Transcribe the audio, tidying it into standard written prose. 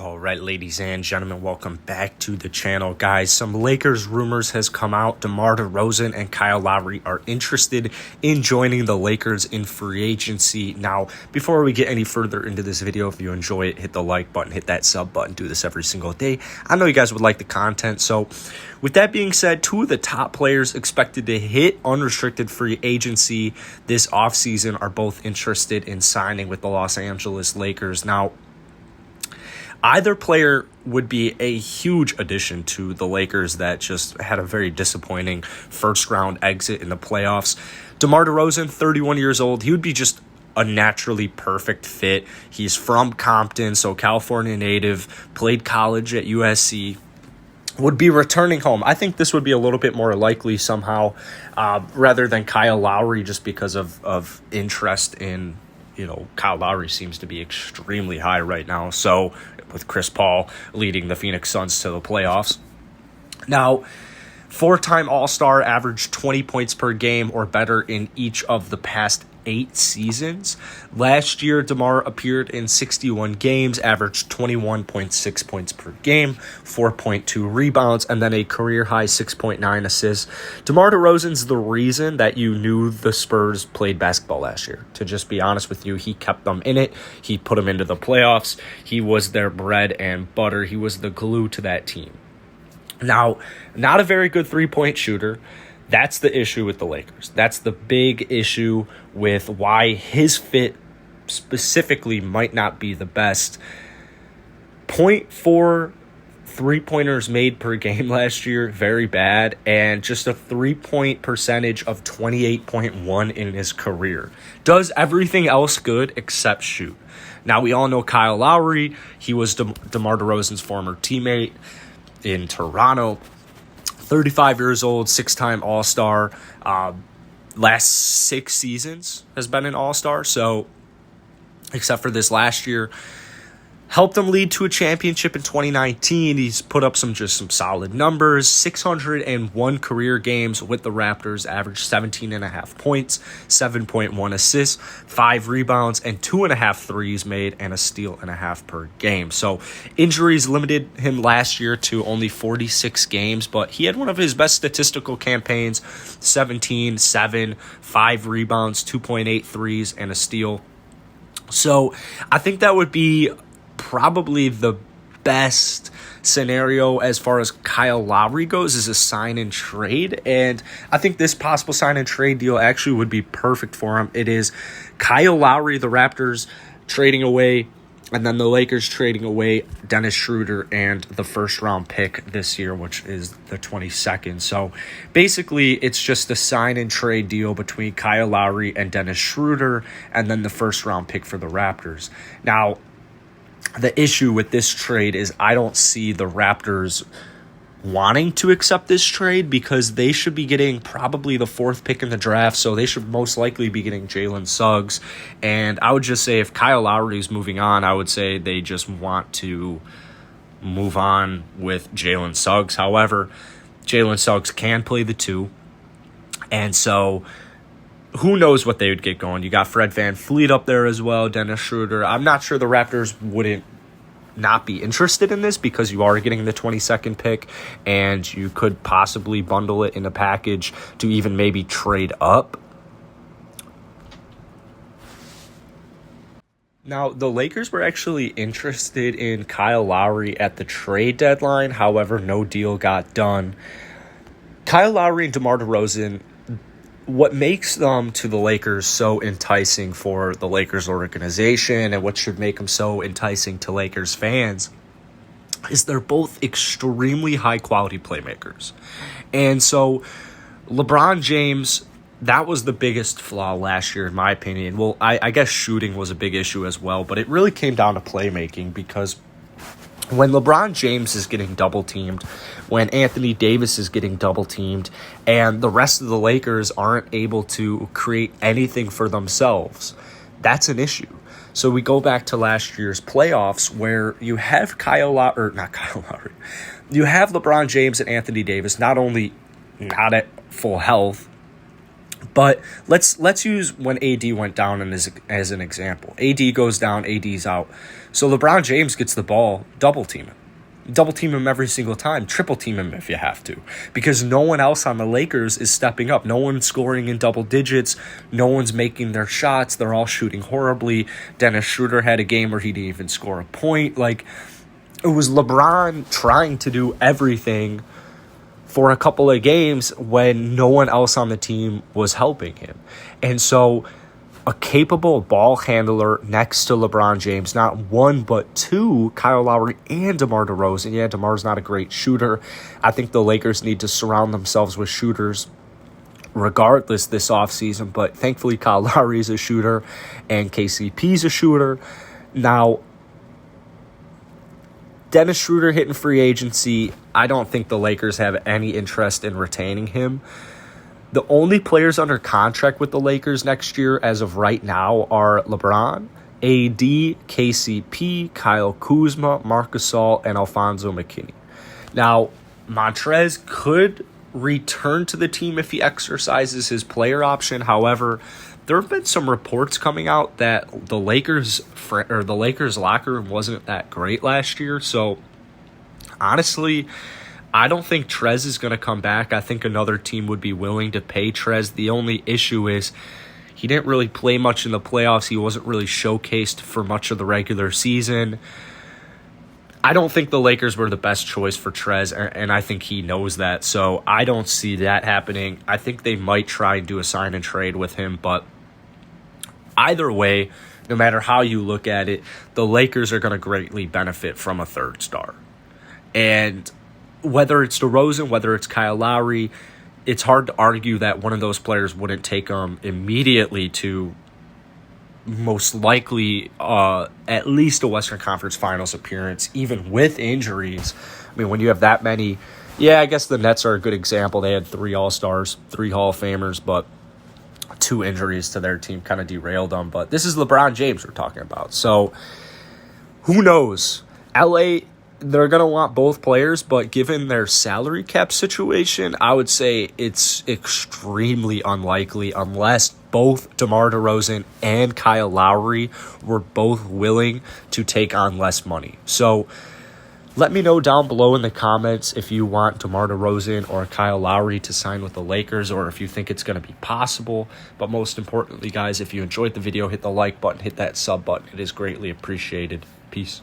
All right, ladies and gentlemen, welcome back to the channel. Guys, some Lakers rumors has come out. Demar Derozan and Kyle Lowry are interested in joining the Lakers in free agency. Now, before we get any further into this video, if you enjoy it, hit the like button, hit that sub button, do this every single day. I know you guys would like the content. So with that being said, two of the top players expected to hit unrestricted free agency this offseason are both interested in signing with the Los Angeles Lakers. Now, either player would be a huge addition to the Lakers that just had a very disappointing first-round exit in the playoffs. Demar Derozan, 31 years old, he would be just a naturally perfect fit. He's from Compton, so California native, played college at USC, would be returning home. I think this would be a little bit more likely somehow rather than Kyle Lowry just because of interest in, Kyle Lowry seems to be extremely high right now. So with Chris Paul leading the Phoenix Suns to the playoffs. Now, four-time All-Star, averaged 20 points per game or better in each of the past 8 seasons. Last year, DeMar appeared in 61 games, averaged 21.6 points per game, 4.2 rebounds, and then a career-high 6.9 assists. DeMar DeRozan's the reason that you knew the Spurs played basketball last year. To just be honest with you, he kept them in it. He put them into the playoffs. He was their bread and butter. He was the glue to that team. Now, not a very good three-point shooter. That's the issue with the Lakers. That's the big issue with why his fit specifically might not be the best. 0.4 three-pointers made per game last year, very bad, and just a three-point percentage of 28.1 in his career. Does everything else good except shoot. Now, we all know Kyle Lowry. He was DeMar DeRozan's former teammate in Toronto. 35 years old, 6-time All-Star. Last 6 seasons has been an All-Star. So, except for this last year, helped them lead to a championship in 2019. He's put up some solid numbers. 601 career games with the Raptors, averaged 17.5 points, 7.1 assists, 5 rebounds, and 2.5 threes made, and a steal and a half per game. So injuries limited him last year to only 46 games, but he had one of his best statistical campaigns, 17, 7, 5 rebounds, 2.8 threes, and a steal. So I think that would be probably the best scenario as far as Kyle Lowry goes is a sign and trade. And I think this possible sign and trade deal actually would be perfect for him. It is Kyle Lowry, the Raptors trading away, and then the Lakers trading away Dennis Schroeder and the first round pick this year, which is the 22nd. So basically it's just a sign and trade deal between Kyle Lowry and Dennis Schroeder, and then the first round pick for the Raptors. Now, the issue with this trade is I don't see the Raptors wanting to accept this trade because they should be getting probably the 4th pick in the draft, so they should most likely be getting Jalen Suggs. And I would just say if Kyle Lowry is moving on, I would say they just want to move on with Jalen Suggs. However, Jalen Suggs can play the 2, and so who knows what they would get going. You got Fred VanVleet up there as well, Dennis Schroeder. I'm not sure the Raptors wouldn't not be interested in this because you are getting the 22nd pick, and you could possibly bundle it in a package to even maybe trade up. Now, the Lakers were actually interested in Kyle Lowry at the trade deadline. However, no deal got done. Kyle Lowry and DeMar DeRozan, what makes them to the Lakers so enticing for the Lakers organization and what should make them so enticing to Lakers fans is they're both extremely high-quality playmakers. And so LeBron James, that was the biggest flaw last year in my opinion. Well, I guess shooting was a big issue as well, but it really came down to playmaking because when LeBron James is getting double-teamed, when Anthony Davis is getting double-teamed, and the rest of the Lakers aren't able to create anything for themselves, that's an issue. So we go back to last year's playoffs where you have you have LeBron James and Anthony Davis not only not at full health, But let's use when AD went down as an example. AD goes down, AD's out. So LeBron James gets the ball, double team him. Double team him every single time. Triple team him if you have to. Because no one else on the Lakers is stepping up. No one's scoring in double digits. No one's making their shots. They're all shooting horribly. Dennis Schroeder had a game where he didn't even score a point. Like, it was LeBron trying to do everything for a couple of games when no one else on the team was helping him. And so a capable ball handler next to LeBron James, not one but two, Kyle Lowry and Demar Derozan. Yeah, DeMar's not a great shooter. I think the Lakers need to surround themselves with shooters regardless this offseason, but thankfully Kyle Lowry is a shooter and KCP's a shooter. Now, Dennis Schroeder hitting free agency, I don't think the Lakers have any interest in retaining him. The only players under contract with the Lakers next year as of right now are LeBron, AD, KCP, Kyle Kuzma, Marc Gasol, and Alfonso McKinney. Now, Montrez could return to the team if he exercises his player option. However, there have been some reports coming out that the Lakers locker room wasn't that great last year. So, honestly, I don't think Trez is going to come back. I think another team would be willing to pay Trez. The only issue is he didn't really play much in the playoffs. He wasn't really showcased for much of the regular season. I don't think the Lakers were the best choice for Trez, and I think he knows that. So I don't see that happening. I think they might try and do a sign and trade with him, but either way, no matter how you look at it, the Lakers are going to greatly benefit from a third star. And whether it's DeRozan, whether it's Kyle Lowry, it's hard to argue that one of those players wouldn't take them immediately to most likely at least a Western Conference Finals appearance, even with injuries. I mean, when you have that many, yeah, I guess the Nets are a good example. They had 3 All-Stars, 3 Hall of Famers, but 2 injuries to their team kind of derailed them. But this is LeBron James we're talking about. So who knows? LA, they're going to want both players, but given their salary cap situation, I would say it's extremely unlikely unless both DeMar DeRozan and Kyle Lowry were both willing to take on less money. So let me know down below in the comments if you want DeMar DeRozan or Kyle Lowry to sign with the Lakers, or if you think it's going to be possible. But most importantly, guys, if you enjoyed the video, hit the like button, hit that sub button. It is greatly appreciated. Peace.